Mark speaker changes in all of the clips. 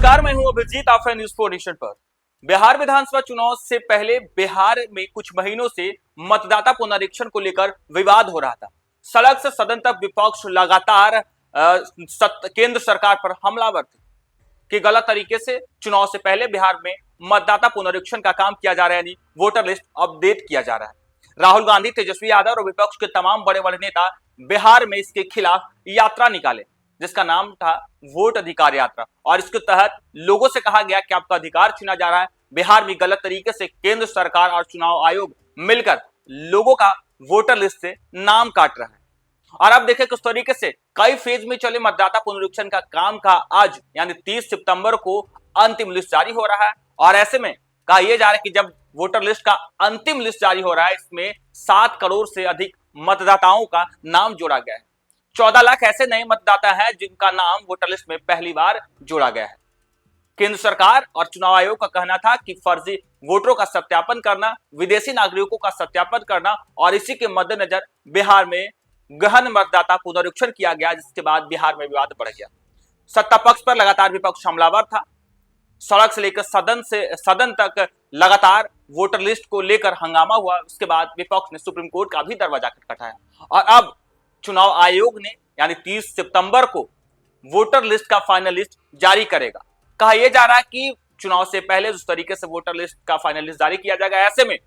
Speaker 1: नमस्कार, मैं हूं अभिजीत। आप हैं न्यूज़ 4 नेशन पर। बिहार विधानसभा चुनाव से पहले बिहार में कुछ महीनों से मतदाता पुनरीक्षण को लेकर विवाद हो रहा था। सड़क से सदन तक विपक्ष लगातार केंद्र सरकार पर हमलावर थे कि गलत तरीके से चुनाव से पहले बिहार में मतदाता पुनरीक्षण का काम किया जा रहा है, यानी वोटर लिस्ट अपडेट किया जा रहा है। राहुल गांधी, तेजस्वी यादव और विपक्ष के तमाम बड़े बड़े नेता बिहार में इसके खिलाफ यात्रा निकाले, जिसका नाम था वोट अधिकार यात्रा। और इसके तहत लोगों से कहा गया कि आपका अधिकार छीना जा रहा है। बिहार में गलत तरीके से केंद्र सरकार और चुनाव आयोग मिलकर लोगों का वोटर लिस्ट से नाम काट रहा है। और अब देखें किस तरीके से कई फेज में चले मतदाता पुनरीक्षण का काम का आज यानी 30 सितंबर को अंतिम लिस्ट जारी हो रहा है। और ऐसे में कहा यह जा रहा है कि जब वोटर लिस्ट का अंतिम लिस्ट जारी हो रहा है, इसमें 7 करोड़ से अधिक मतदाताओं का नाम जोड़ा गया है। 14 लाख ऐसे नए मतदाता हैं जिनका नाम वोटर लिस्ट में पहली बार जोड़ा गया है। केंद्र सरकार और चुनाव आयोग का कहना था कि फर्जी वोटरों का सत्यापन करना, विदेशी नागरिकों का सत्यापन करना और इसी के मद्देनजर बिहार में गहन मतदाता पुनरीक्षण किया गया, जिसके बाद बिहार में विवाद बढ़ गया। सत्ता पक्ष पर लगातार विपक्ष हमलावर था। सड़क से लेकर सदन तक लगातार वोटर लिस्ट को लेकर हंगामा हुआ। उसके बाद विपक्ष ने सुप्रीम कोर्ट का भी दरवाजा खटखटाया और अब चुनाव आयोग ने यानी 30 सितंबर को वोटर लिस्ट का फाइनल लिस्ट जारी करेगा। कहा यह जा रहा है कि चुनाव से पहले उस तरीके से वोटर लिस्ट का फाइनल लिस्ट जारी किया जाएगा। ऐसे में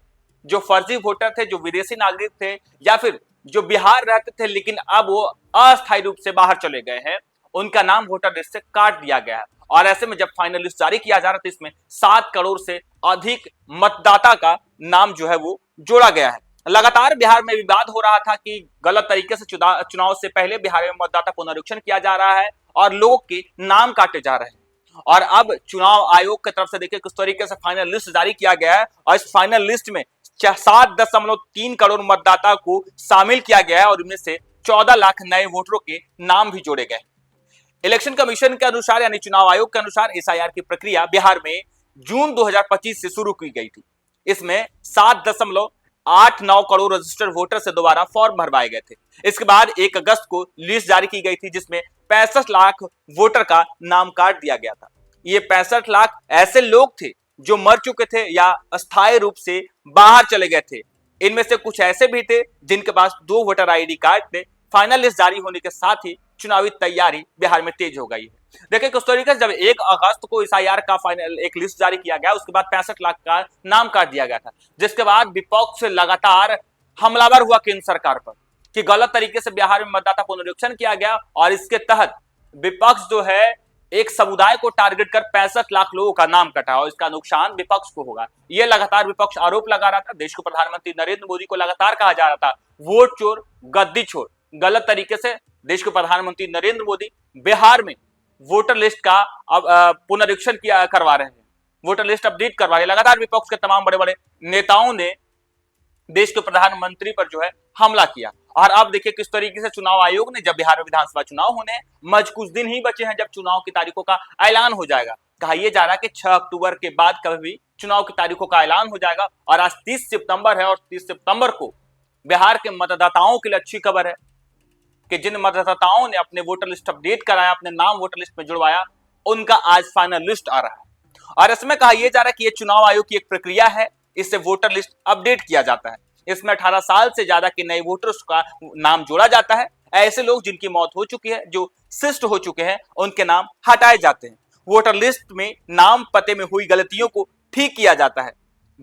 Speaker 1: जो फर्जी वोटर थे, जो विदेशी नागरिक थे या फिर जो बिहार रहते थे लेकिन अब वो अस्थायी रूप से बाहर चले गए हैं, उनका नाम वोटर लिस्ट से काट दिया गया है। और ऐसे में जब फाइनल लिस्ट जारी किया जा रहा था, इसमें 7 करोड़ से अधिक मतदाता का नाम जो है वो जोड़ा गया है। लगातार बिहार में विवाद हो रहा था कि गलत तरीके से चुनाव से पहले बिहार में मतदाता पुनरीक्षण किया जा रहा है और लोगों के नाम काटे जा रहे हैं। और अब चुनाव आयोग की तरफ से देखिए किस तरीके से फाइनल लिस्ट जारी किया गया है और इस फाइनल लिस्ट में 7.3 करोड़ मतदाता को शामिल किया गया है और इनमें से 14 लाख नए वोटरों के नाम भी जोड़े गए। इलेक्शन कमीशन के अनुसार यानी चुनाव आयोग के अनुसार एसआईआर की प्रक्रिया बिहार में जून 2025 से शुरू की गई थी। इसमें 7.89 करोड़ रजिस्टर्ड वोटर से दोबारा फॉर्म भरवाए गए थे। इसके बाद 1 अगस्त को लिस्ट जारी की गई थी, जिसमें 65 लाख वोटर का नाम काट दिया गया था। ये 65 लाख ऐसे लोग थे जो मर चुके थे या अस्थायी रूप से बाहर चले गए थे। इनमें से कुछ ऐसे भी थे जिनके पास 2 वोटर आईडी कार्ड थे। फाइनल लिस्ट जारी होने के साथ ही चुनावी तैयारी बिहार में तेज हो गई है। देखिए किस तरीके से जब 1 अगस्त को एसआईआर का फाइनल एक लिस्ट जारी किया गया, उसके बाद 65 लाख का नाम काट दिया गया था, जिसके बाद विपक्ष लगातार हमलावर हुआ केंद्र सरकार पर कि गलत तरीके से बिहार में मतदाता पुनरीक्षण किया गया। और इसके तहत विपक्ष जो है एक समुदाय को टारगेट कर 65 लाख लोगों का नाम कटा और इसका नुकसान विपक्ष को होगा। यह लगातार विपक्ष आरोप लगा रहा था। देश के प्रधानमंत्री नरेंद्र मोदी को लगातार कहा जा रहा था वोट चोर, गद्दी चोर। गलत तरीके से देश के प्रधानमंत्री नरेंद्र मोदी बिहार में वोटर लिस्ट का पुनरीक्षण करवा रहे हैं, वोटर लिस्ट अपडेट करवा रहे हैं। लगातार विपक्ष के तमाम बड़े बड़े नेताओं ने देश के प्रधानमंत्री पर जो है हमला किया। और अब देखिए किस तरीके से चुनाव आयोग ने, जब बिहार में विधानसभा चुनाव होने मज कुछ दिन ही बचे हैं जब चुनाव की तारीखों का ऐलान हो जाएगा। कहा यह जा रहा है कि 6 अक्टूबर के बाद कभी भी चुनाव की तारीखों का ऐलान हो जाएगा। और आज 30 सितंबर है और 30 सितंबर को बिहार के मतदाताओं के लिए अच्छी खबर है कि जिन मतदाताओं ने अपने वोटर लिस्ट अपडेट कराया, अपने नाम वोटर लिस्ट में जुड़वाया, उनका आज फाइनल लिस्ट आ रहा है। और इसमें कहा यह जा रहा है कि यह चुनाव आयोग की एक प्रक्रिया है, इससे वोटर लिस्ट अपडेट किया जाता है। इसमें 18 साल से ज्यादा के नए वोटर्स का नाम जोड़ा जाता है। ऐसे लोग जिनकी मौत हो चुकी है, जो शिष्ट हो चुके हैं, उनके नाम हटाए जाते हैं। वोटर लिस्ट में नाम पते में हुई गलतियों को ठीक किया जाता है।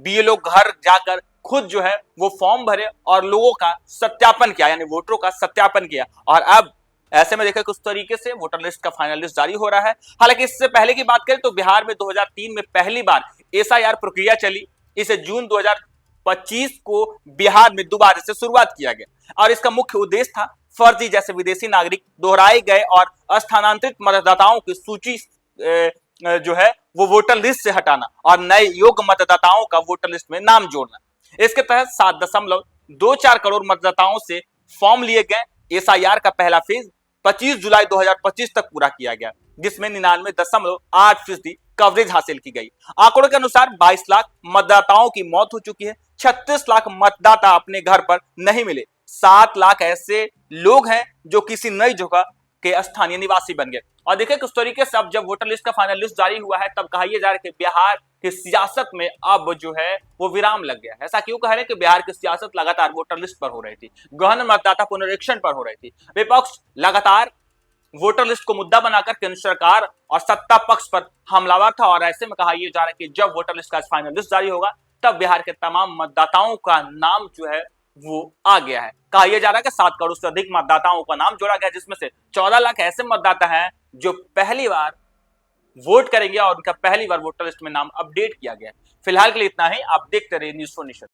Speaker 1: बीएलओ घर जाकर खुद जो है वो फॉर्म भरे और लोगों का सत्यापन किया, यानी वोटरों का सत्यापन किया। और अब ऐसे में देखिए किस तरीके से वोटर लिस्ट का फाइनल लिस्ट जारी हो रहा है। हालांकि इससे पहले की बात करें तो बिहार में 2003 में पहली बार एसआईआर प्रक्रिया चली। इसे जून 2025 को बिहार में दोबारा से शुरुआत किया गया और इसका मुख्य उद्देश्य था फर्जी जैसे विदेशी नागरिक, दोहराए गए और स्थानांतरित मतदाताओं की सूची जो है वो वोटर लिस्ट से हटाना और नए योग्य मतदाताओं का वोटर लिस्ट में नाम जोड़ना। इसके तहत 7.24 करोड़ मतदाताओं से फॉर्म लिए गए। एसआईआर का पहला फेज 25 जुलाई 2025 तक पूरा किया गया, जिसमें 99.8% कवरेज हासिल की गई। आंकड़ों के अनुसार 22 लाख मतदाताओं की मौत हो चुकी है। 36 लाख मतदाता अपने घर पर नहीं मिले। 7 लाख ऐसे लोग हैं जो किसी नई जगह के स्थानीय निवासी बन गए। और देखिए किस तरीके से अब जब वोटर लिस्ट का फाइनल लिस्ट जारी हुआ है तब कहा यह जा रहा है कि बिहार की सियासत में अब जो है वो विराम लग गया है। ऐसा क्यों कह रहे हैं कि बिहार की सियासत लगातार वोटर लिस्ट पर हो रही थी, गहन मतदाता पुनरीक्षण पर हो रही थी। विपक्ष लगातार वोटर लिस्ट को मुद्दा बनाकर केंद्र सरकार और सत्ता पक्ष पर हमलावर था और ऐसे में कहा यह जा रहा है कि जब वोटर लिस्ट का फाइनल लिस्ट जारी होगा तब बिहार के तमाम मतदाताओं का नाम जो है वो आ गया है। कहा यह जा रहा है कि 7 करोड़ से अधिक मतदाताओं का नाम जोड़ा गया, जिसमें से 14 लाख ऐसे मतदाता हैं जो पहली बार वोट करेंगे और उनका पहली बार वोटर लिस्ट में नाम अपडेट किया गया है। फिलहाल के लिए इतना ही। आप देखते रहिए न्यूज़4 नेशन।